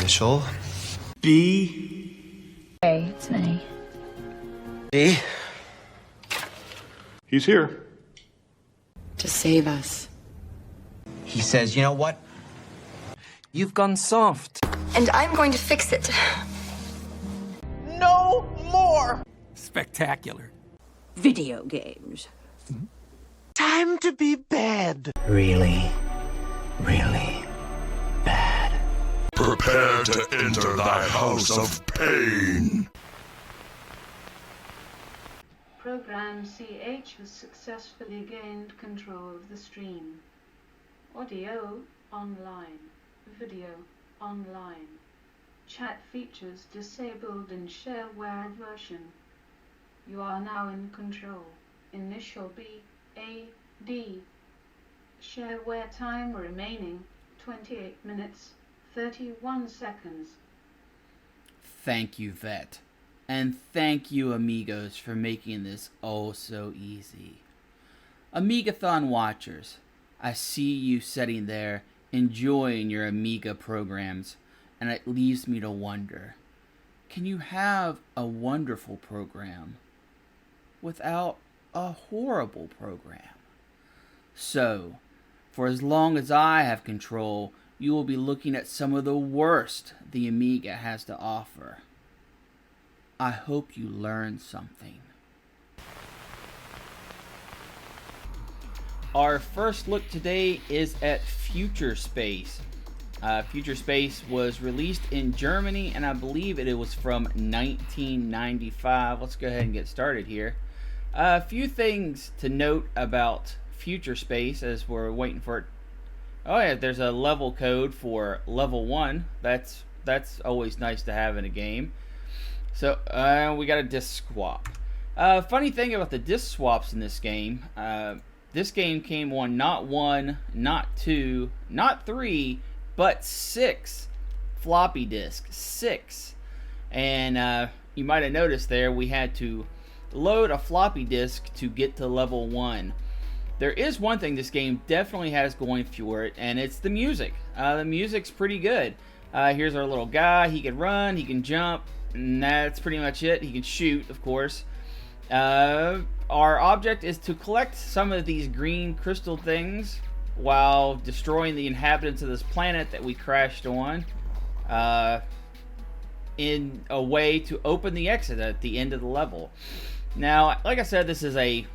Initial. B. A, it's an A. D. He's here. To save us. He says, you know what? You've gone soft. And I'm going to fix it. No more! Spectacular. Video games. Time to be bad. Really, really bad. Prepare to enter thy house of pain. Program CH has successfully gained control of the stream. Audio online. Video online. Chat features disabled in shareware version. You are now in control. Initial B, A, D. Shareware time remaining 28 minutes, 31 seconds. Thank you, Vet. And thank you, Amigos, for making this oh so easy. Amigathon watchers, I see you sitting there enjoying your Amiga programs, and it leaves me to wonder, can you have a wonderful program without a horrible program? So, for as long as I have control, you will be looking at some of the worst the Amiga has to offer. I hope you learned something. Our first look today is at Future Space. Future Space was released in Germany, and I believe it was from 1995. Let's go ahead and get started here. A few things to note about Future Space as we're waiting for it. Oh yeah, there's a level code for level 1. That's always nice to have in a game. So we got a disc swap. Funny thing about the disc swaps in this game came on not 1, not 2, not 3, but 6 floppy disks. 6. And you might have noticed there we had to load a floppy disk to get to level 1. There is one thing this game definitely has going for it, and it's the music. The music's pretty good. Here's our little guy. He can run, he can jump, and that's pretty much it. He can shoot, of course. Our object is to collect some of these green crystal things while destroying the inhabitants of this planet that we crashed on in a way to open the exit at the end of the level. Now, like I said, this is a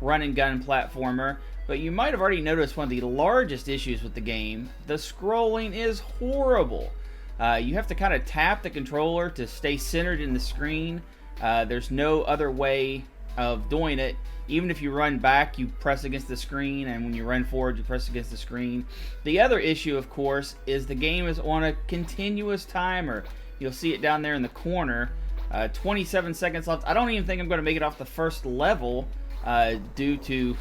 run and gun platformer, but you might have already noticed one of the largest issues with the game. The scrolling is horrible. You have to kind of tap the controller to stay centered in the screen. There's no other way of doing it. Even if you run back, you press against the screen, and when you run forward, you press against the screen. The other issue, of course, is the game is on a continuous timer. You'll see it down there in the corner. 27 seconds left. I don't even think I'm going to make it off the first level due to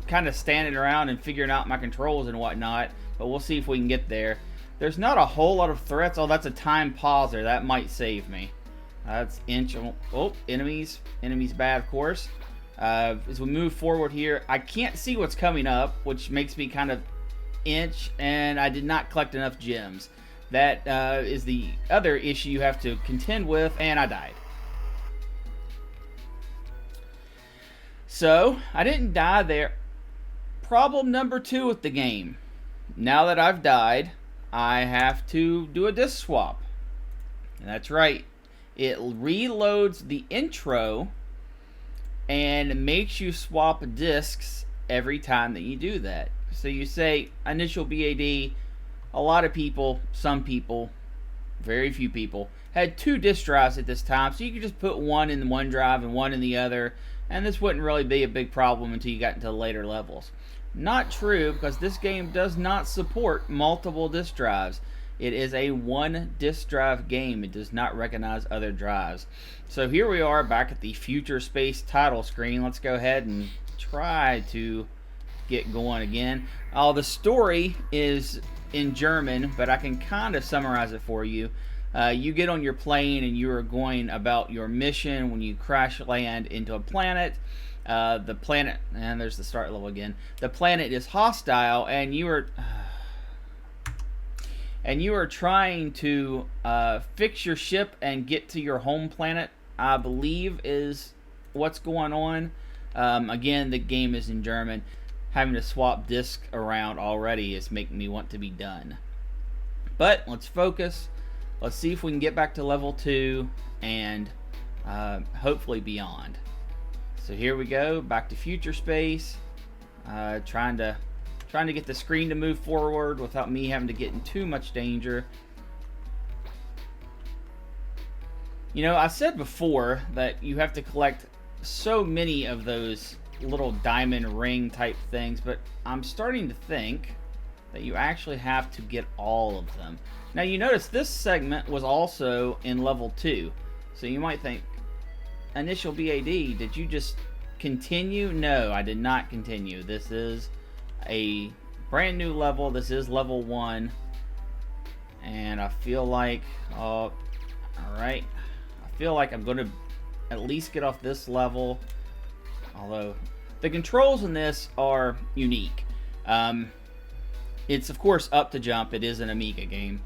kind of standing around and figuring out my controls and whatnot, but we'll see if we can get there. There's not a whole lot of threats. Oh, that's a time pauser. That might save me. That's enemies. Enemies bad, of course. As we move forward here, I can't see what's coming up, which makes me kind of inch, and I did not collect enough gems. That is the other issue you have to contend with, and I died. So, I didn't die there. Problem number 2 with the game. Now that I've died, I have to do a disc swap. And that's right. It reloads the intro and makes you swap discs every time that you do that. So you say initial BAD. A lot of people, some people, very few people, had 2 disk drives at this time, so you could just put one in one drive and one in the other, and this wouldn't really be a big problem until you got into later levels. Not true, because this game does not support multiple disk drives. It is a 1 disk drive game. It does not recognize other drives. So here we are back at the Future Space title screen. Let's go ahead and try to get going again. The story is in German, but I can kind of summarize it for you. You get on your plane and you are going about your mission when you crash land into a planet. The planet, and there's the start level again. The planet is hostile, and you are and you are trying to fix your ship and get to your home planet, I believe is what's going on. Again, the game is in German. Having to swap disc around already is making me want to be done. But let's focus. Let's see if we can get back to level 2 and hopefully beyond. So here we go, back to future space. Trying to get the screen to move forward without me having to get in too much danger. You know, I said before that you have to collect so many of those little diamond ring type things, but I'm starting to think that you actually have to get all of them. Now you notice this segment was also in level 2, so you might think, Initial BAD, did you just continue? No, I did not continue. This is a brand new level. This is level 1, and I feel like, all right, I feel like I'm going to at least get off this level, although the controls in this are unique. It's of course up to jump. It is an Amiga game,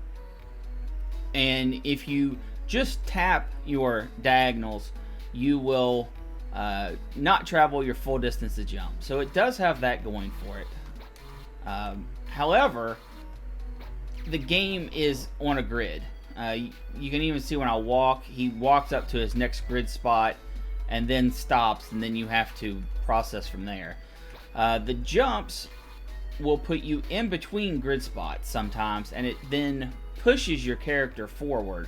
and if you just tap your diagonals, you will not travel your full distance to jump. So it does have that going for it. However, the game is on a grid. You can even see when I walk, he walks up to his next grid spot and then stops, and then you have to process from there. The jumps will put you in between grid spots sometimes, and it then pushes your character forward,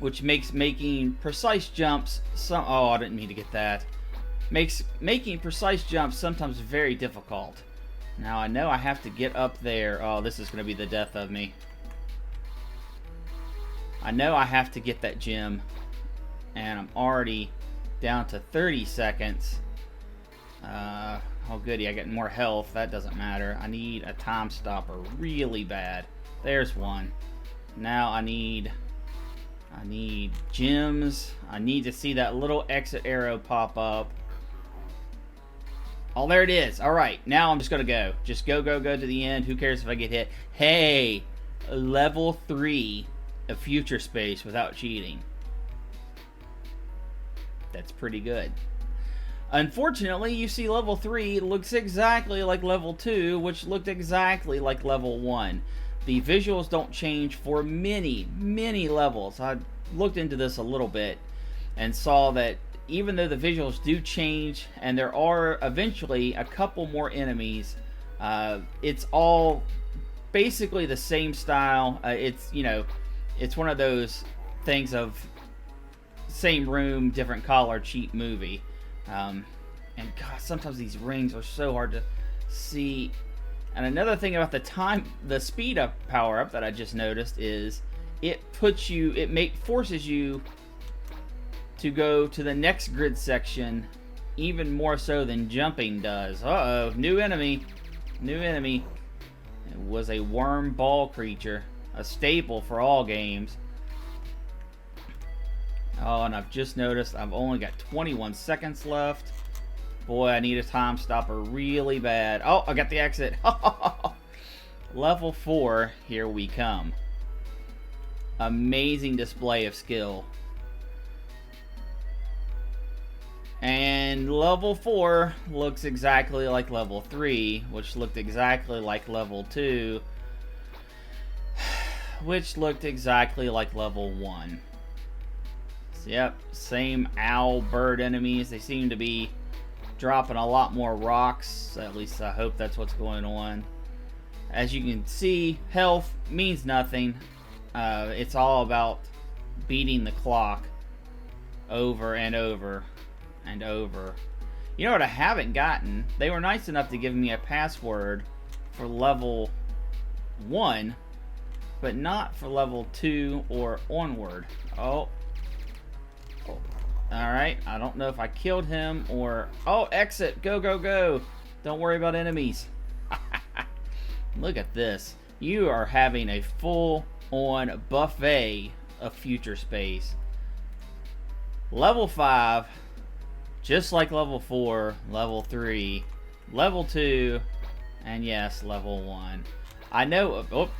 which makes making precise jumps oh, I didn't mean to get that. Makes making precise jumps sometimes very difficult. Now I know I have to get up there. Oh, this is going to be the death of me. I know I have to get that gem, and I'm already down to 30 seconds. Oh goody, I get more health. That doesn't matter. I need a time stopper really bad. There's one. Now I need gems. I need to see that little exit arrow pop up. Oh, there it is. Alright, now I'm just gonna go. Just go to the end. Who cares if I get hit? Hey, level 3 of future space without cheating. That's pretty good. Unfortunately, you see level 3 looks exactly like level 2, which looked exactly like level 1. The visuals don't change for many, many levels. I looked into this a little bit and saw that even though the visuals do change and there are eventually a couple more enemies, it's all basically the same style. It's, you know, it's one of those things of same room, different color, cheap movie. And God, sometimes these rings are so hard to see. And another thing about the speed up power up that I just noticed is it forces you to go to the next grid section even more so than jumping does. Uh-oh, new enemy. It was a worm ball creature, a staple for all games. Oh, and I've just noticed I've only got 21 seconds left. Boy, I need a time stopper really bad. Oh, I got the exit. Level 4, here we come. Amazing display of skill. And level 4 looks exactly like level 3, which looked exactly like level 2, which looked exactly like level 1. So, yep, same owl bird enemies. They seem to be dropping a lot more rocks. At least I hope that's what's going on. As you can see, health means nothing. It's all about beating the clock over and over and over. You know what I haven't gotten? They were nice enough to give me a password for level 1, but not for level 2 or onward. Oh. Alright, I don't know if I killed him or... Oh, exit! Go, go, go! Don't worry about enemies. Look at this. You are having a full-on buffet of future space. Level 5, just like level 4, level 3, level 2, and yes, level 1. I know... Oh,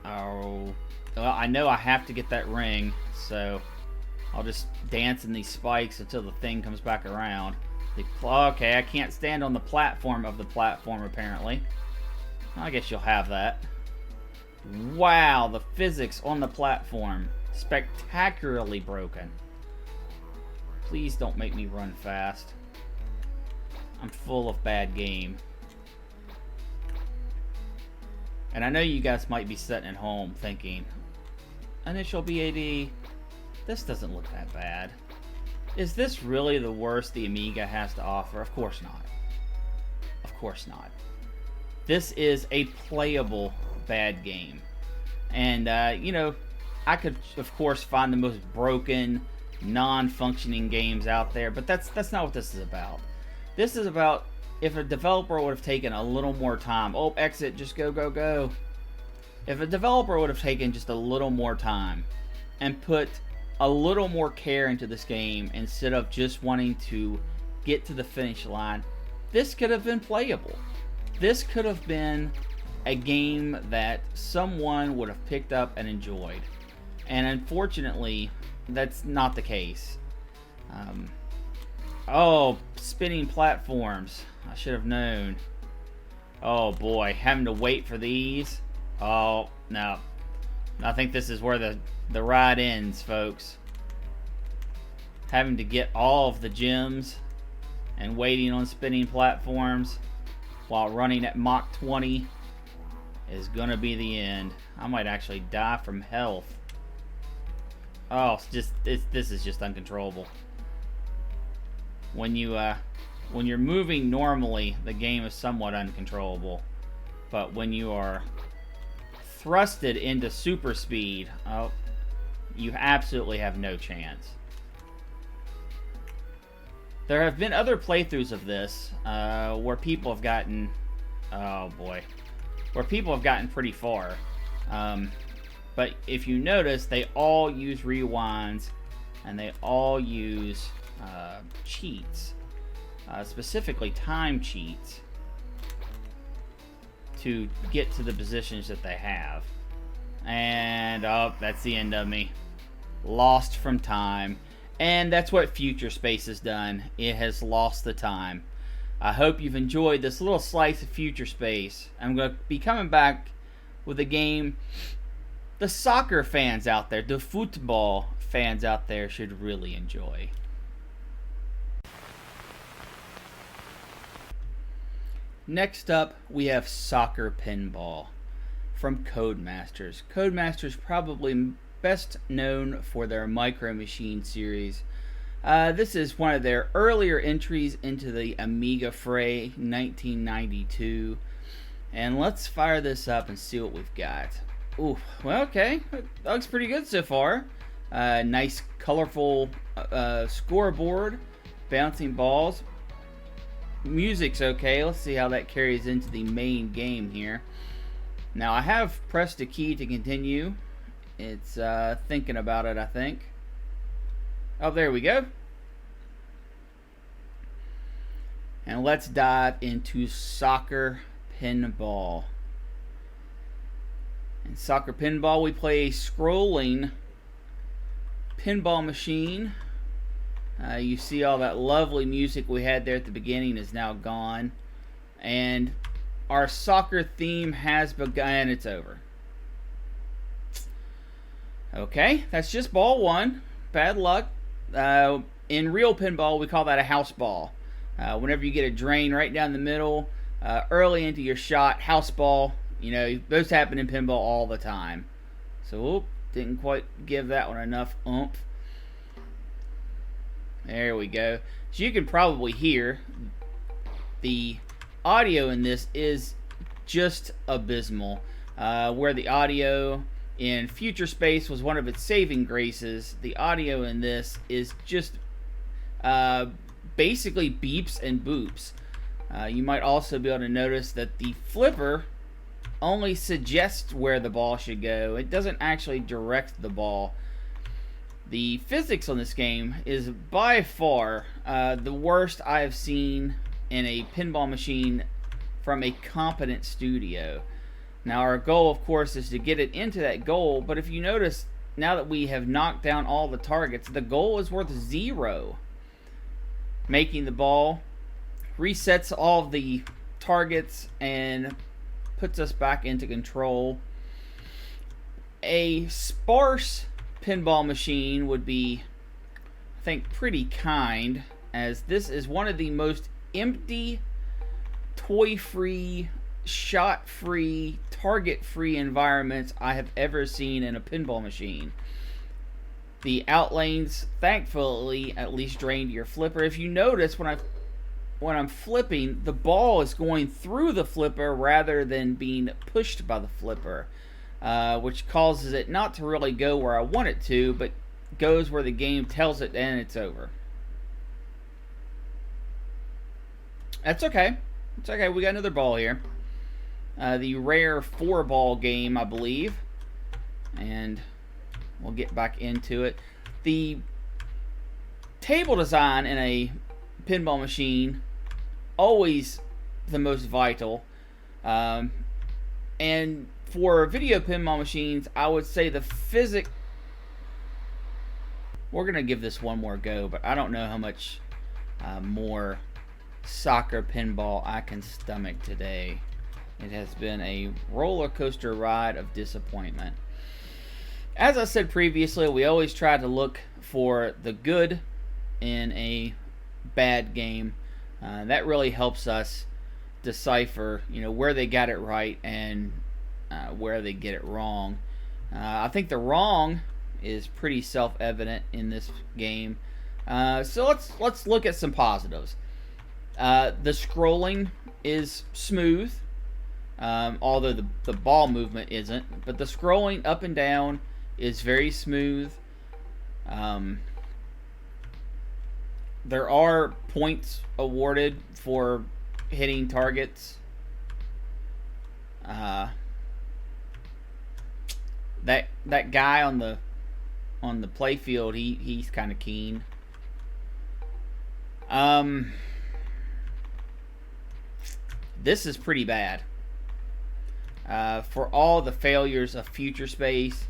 Oh, well, I know I have to get that ring, so I'll just dance in these spikes until the thing comes back around. Okay, I can't stand on the platform of the platform, apparently. I guess you'll have that. Wow, the physics on the platform. Spectacularly broken. Please don't make me run fast. I'm full of bad game. And I know you guys might be sitting at home thinking, initial BAD, this doesn't look that bad. Is this really the worst the Amiga has to offer? Of course not. Of course not. This is a playable bad game. And, you know, I could, of course, find the most broken, non-functioning games out there, but that's not what this is about. This is about if a developer would have taken a little more time. Oh, exit, just go, go, go. If a developer would have taken just a little more time and put a little more care into this game instead of just wanting to get to the finish line, this could have been playable. This could have been a game that someone would have picked up and enjoyed. And unfortunately, that's not the case. Oh, spinning platforms. I should have known. Oh boy, having to wait for these. Oh, no. I think this is where the ride ends, folks. Having to get all of the gems and waiting on spinning platforms while running at Mach 20 is gonna be the end. I might actually die from health. Oh, this is just uncontrollable. When you're moving normally, the game is somewhat uncontrollable, but when you are thrusted into super speed, oh, you absolutely have no chance. There have been other playthroughs of this where people have gotten, oh boy, where people have gotten pretty far. But if you notice, they all use rewinds and they all use cheats, specifically time cheats, to get to the positions that they have. And oh, that's the end of me. Lost from time. And that's what Future Space has done. It has lost the time. I hope you've enjoyed this little slice of Future Space. I'm going to be coming back with a game the soccer fans out there, the football fans out there should really enjoy. Next up, we have Soccer Pinball from Codemasters. Codemasters probably best known for their Micro Machine series. This is one of their earlier entries into the Amiga fray, 1992. And let's fire this up and see what we've got. Ooh, well, okay. That looks pretty good so far. Nice, colorful scoreboard, bouncing balls. Music's okay. Let's see how that carries into the main game here. Now, I have pressed a key to continue. It's thinking about it, I think. Oh, there we go. And let's dive into Soccer Pinball. In Soccer Pinball, we play a scrolling pinball machine. You see all that lovely music we had there at the beginning is now gone. And our soccer theme has begun. It's over. Okay, that's just ball one. Bad luck. In real pinball, we call that a house ball. Whenever you get a drain right down the middle, early into your shot, house ball. You know, those happen in pinball all the time. So, didn't quite give that one enough oomph. There we go. So you can probably hear the audio in this is just abysmal. Where the audio in Future Space was one of its saving graces, the audio in this is just basically beeps and boops. You might also be able to notice that the flipper only suggests where the ball should go. It doesn't actually direct the ball. The physics on this game is by far the worst I have seen in a pinball machine from a competent studio. Now our goal, of course, is to get it into that goal, but if you notice, now that we have knocked down all the targets, the goal is worth 0. Making the ball resets all of the targets and puts us back into control. A sparse pinball machine would be, I think, pretty kind, as this is one of the most empty, toy-free, shot-free, target-free environments I have ever seen in a pinball machine. The outlanes, thankfully, at least drain to your flipper. If you notice, when I'm flipping, the ball is going through the flipper rather than being pushed by the flipper, which causes it not to really go where I want it to, but goes where the game tells it, and it's over. That's okay. It's okay. We got another ball here. The rare 4-ball game, I believe. And we'll get back into it. The table design in a pinball machine, always the most vital. And for video pinball machines, I would say the physics... We're going to give this one more go, but I don't know how much more soccer pinball I can stomach today. It has been a roller coaster ride of disappointment. As I said previously, we always try to look for the good in a bad game. That really helps us decipher, where they got it right and where they get it wrong. I think the wrong is pretty self-evident in this game. So let's look at some positives. The scrolling is smooth, although the ball movement isn't. But the scrolling up and down is very smooth. There are points awarded for hitting targets. That guy on the playfield, he's kind of keen. This is pretty bad. For all the failures of Future Space,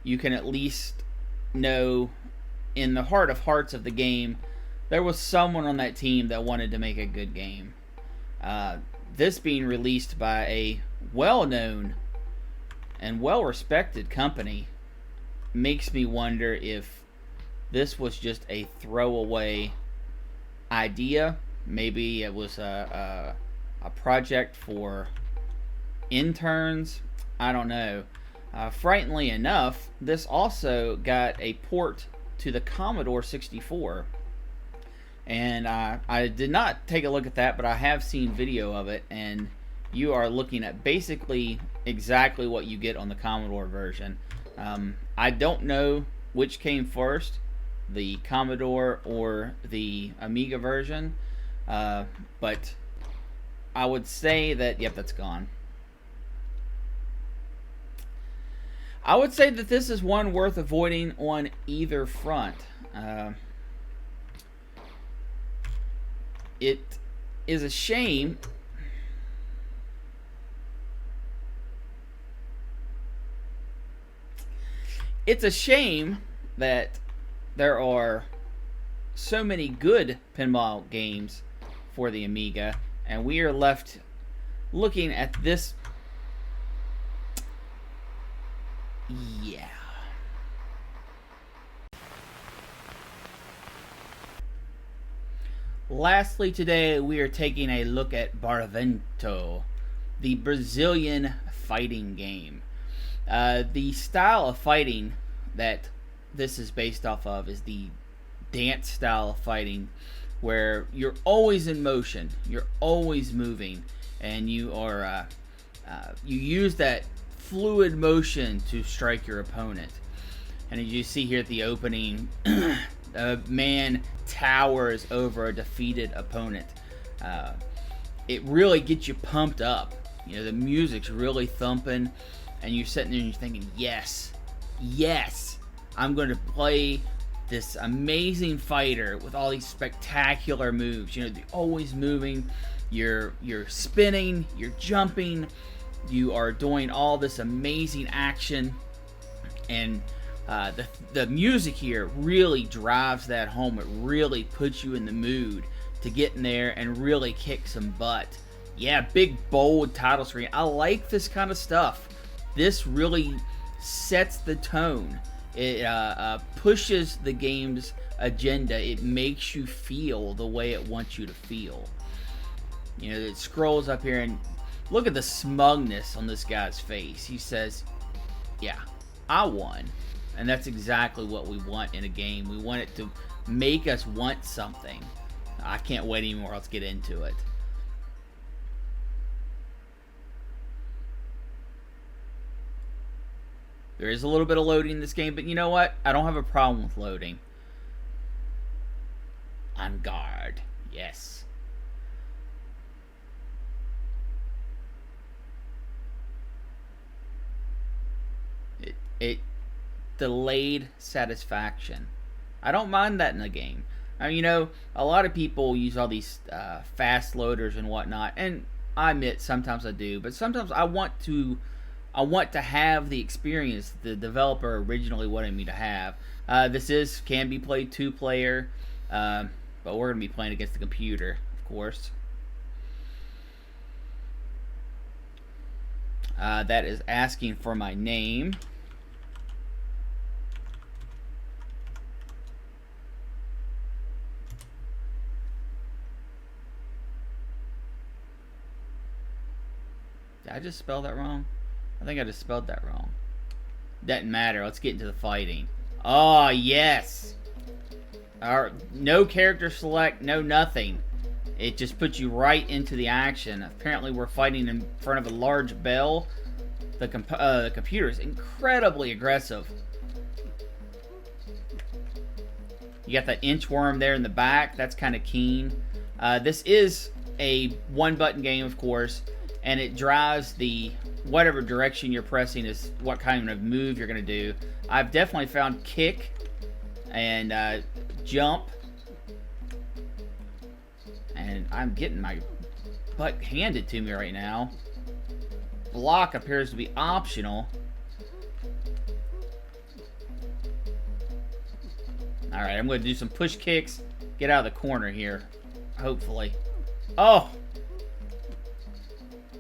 you can at least know in the heart of hearts of the game, there was someone on that team that wanted to make a good game. This being released by a well-known and well-respected company makes me wonder if this was just a throwaway idea. Maybe it was a project for interns. I don't know. Frighteningly enough, this also got a port to the Commodore 64. And I did not take a look at that, but I have seen video of it, and you are looking at basically exactly what you get on the Commodore version. I don't know which came first, the Commodore or the Amiga version, but I would say that, yep, that's gone. I would say that this is one worth avoiding on either front. It is a shame that there are so many good pinball games for the Amiga, and we are left looking at this. Yeah. Lastly today, we are taking a look at Baravento, the Brazilian fighting game. The style of fighting that this is based off of is the dance style of fighting, where you're always in motion, you're always moving, and you are you use that fluid motion to strike your opponent. And as you see here at the opening, a man towers over a defeated opponent. It really gets you pumped up. The music's really thumping, and you're sitting there and you're thinking, yes, I'm going to play this amazing fighter with all these spectacular moves. They're always moving. You're spinning, you're jumping, You are doing all this amazing action, and the music here really drives that home. It really puts you in the mood to get in there and really kick some butt. Yeah, big, bold title screen. I like this kind of stuff. This really sets the tone. It pushes the game's agenda. It makes you feel the way it wants you to feel. You know, it scrolls up here, and look at the smugness on this guy's face. He says, yeah, I won. And that's exactly what we want in a game. We want it to make us want something. I can't wait anymore. Let's get into it. There is a little bit of loading in this game, but you know what? I don't have a problem with loading. On guard. Yes. It delayed satisfaction. I don't mind that in a game. I mean, you know, a lot of people use all these fast loaders and whatnot, and I admit sometimes I do, but sometimes I want to have the experience the developer originally wanted me to have. This can be played 2-player, but we're going to be playing against the computer, of course. That is asking for my name. Did I just spell that wrong? I think I just spelled that wrong. Doesn't matter. Let's get into the fighting. Oh, yes. No character select, no nothing. It just puts you right into the action. Apparently, we're fighting in front of a large bell. The computer is incredibly aggressive. You got that inchworm there in the back. That's kind of keen. This is a one-button game, of course, and it drives the whatever direction you're pressing is what kind of move you're going to do. I've definitely found kick and jump, and I'm getting my butt handed to me right now. Block appears to be optional. Alright, I'm going to do some push kicks. Get out of the corner here, hopefully. Oh!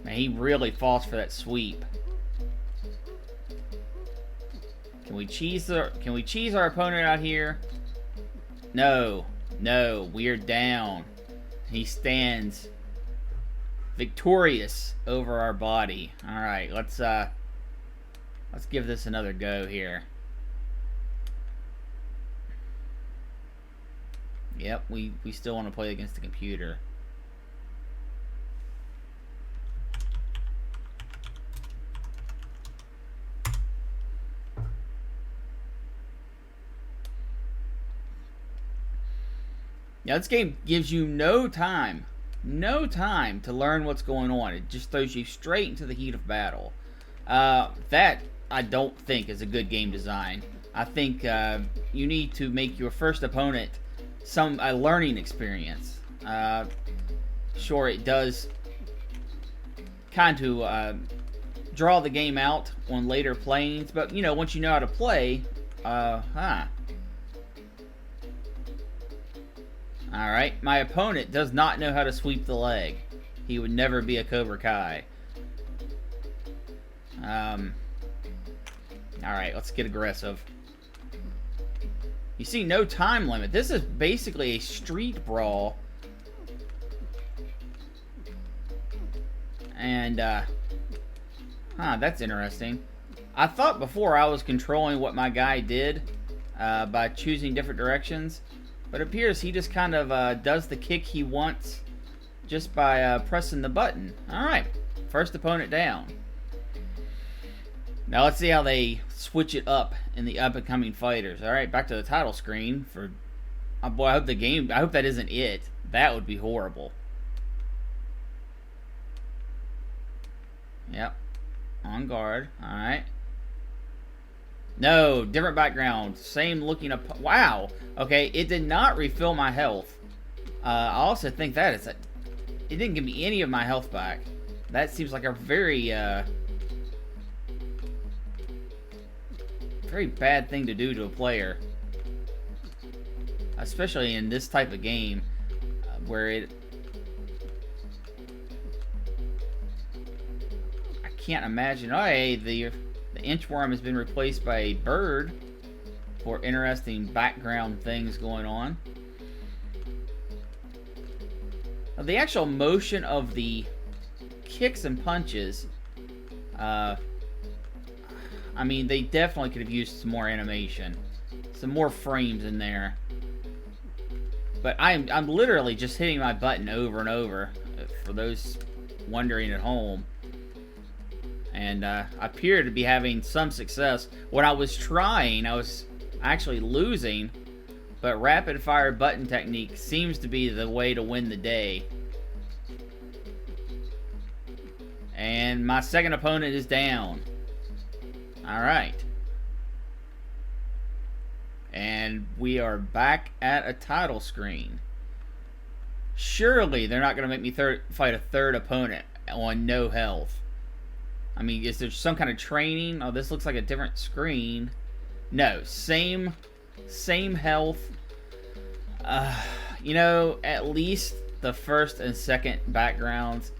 Man, he really falls for that sweep. Can we cheese our opponent out here? No. No, we're down. He stands victorious over our body. Alright, let's give this another go here. Yep, we still want to play against the computer. Now, this game gives you no time to learn what's going on. It just throws you straight into the heat of battle. That, I don't think, is a good game design. I think you need to make your first opponent a learning experience. Sure, it does kind of draw the game out on later playings, but, you know, once you know how to play, Alright, my opponent does not know how to sweep the leg. He would never be a Cobra Kai. Alright, let's get aggressive. You see, no time limit. This is basically a street brawl. And, that's interesting. I thought before I was controlling what my guy did by choosing different directions. But it appears he just kind of does the kick he wants just by pressing the button. Alright, first opponent down. Now let's see how they switch it up in the up-and-coming fighters. Alright, back to the title screen for... Oh boy, I hope that isn't it. That would be horrible. Yep. On guard. Alright. No, different background. Same looking up. Wow. Okay, it did not refill my health. I also think that it didn't give me any of my health back. That seems like a very, very bad thing to do to a player. Especially in this type of game, where I can't imagine. Oh, hey, the inchworm has been replaced by a bird for interesting background things going on. Now, the actual motion of the kicks and punches, I mean, they definitely could have used some more animation, some more frames in there. But I'm literally just hitting my button over and over, for those wondering at home. And I appear to be having some success. When I was trying, I was actually losing. But rapid fire button technique seems to be the way to win the day. And my second opponent is down. Alright. And we are back at a title screen. Surely they're not going to make me fight a third opponent on no health. I mean, is there some kind of training? Oh, this looks like a different screen. No, same health. You know, at least the first and second backgrounds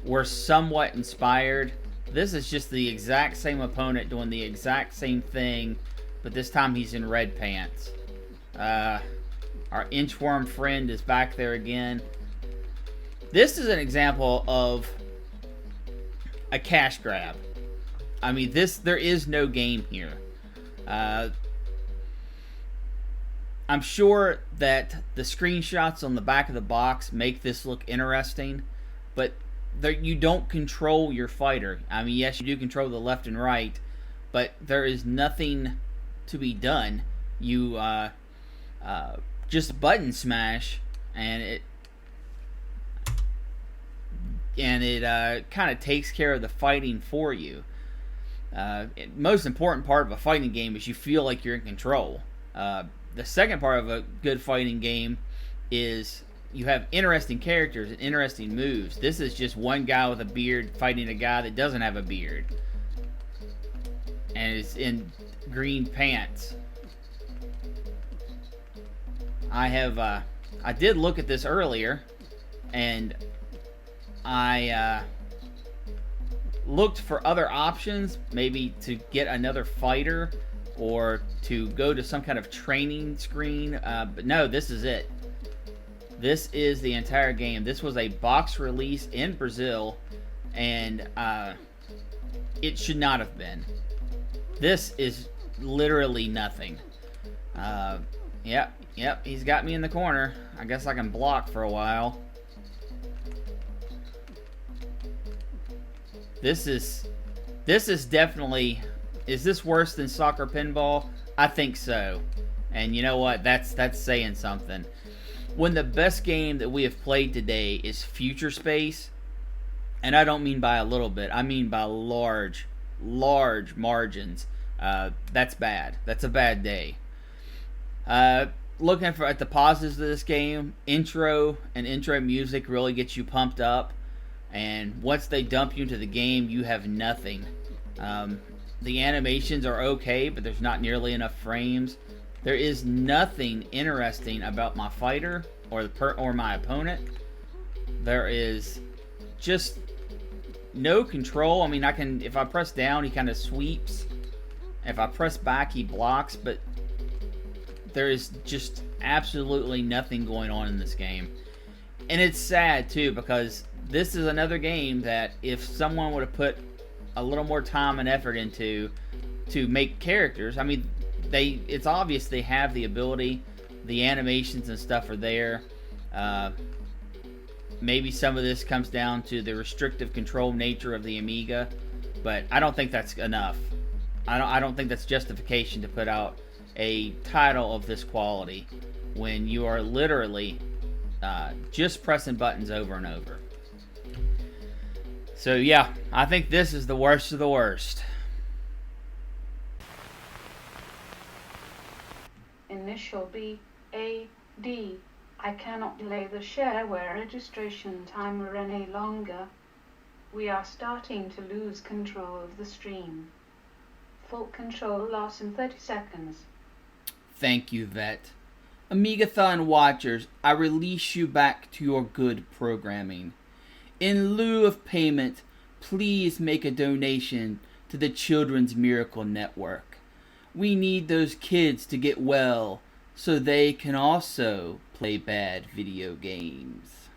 were somewhat inspired. This is just the exact same opponent doing the exact same thing, but this time he's in red pants. Our inchworm friend is back there again. This is an example of a cash grab. I mean, there is no game here. I'm sure that the screenshots on the back of the box make this look interesting, but you don't control your fighter. I mean, yes, you do control the left and right, but there is nothing to be done. You just button smash, and it kind of takes care of the fighting for you. Most important part of a fighting game is you feel like you're in control. The second part of a good fighting game is you have interesting characters and interesting moves. This is just one guy with a beard fighting a guy that doesn't have a beard, and is in green pants. I did look at this earlier, and I looked for other options, maybe to get another fighter or to go to some kind of training screen, but no, this is it. This is the entire game. This was a box release in Brazil, and it should not have been. This is literally nothing. Yep, he's got me in the corner. I guess I can block for a while. This is definitely... Is this worse than soccer pinball? I think so. And you know what? That's saying something. When the best game that we have played today is Future Space, and I don't mean by a little bit, I mean by large margins, that's bad. That's a bad day. Looking at the positives of this game, intro and intro music really gets you pumped up, and once they dump you into the game, you have nothing. The animations are okay, but there's not nearly enough frames. There is nothing interesting about my fighter or my opponent. There is just no control. I mean, if I press down, he kind of sweeps. If I press back, he blocks, but there is just absolutely nothing going on in this game. And it's sad too, because this is another game that if someone would have put a little more time and effort into to make characters, I mean, it's obvious they have the ability. The animations and stuff are there. Maybe some of this comes down to the restrictive control nature of the Amiga, but I don't think that's enough. I don't think that's justification to put out a title of this quality when you are literally just pressing buttons over and over. So yeah, I think this is the worst of the worst. Initial B A D. I cannot delay the share where registration timer any longer. We are starting to lose control of the stream. Full control loss in 30 seconds. Thank you, Vet. Amigathon watchers, I release you back to your good programming. In lieu of payment, please make a donation to the Children's Miracle Network. We need those kids to get well so they can also play bad video games.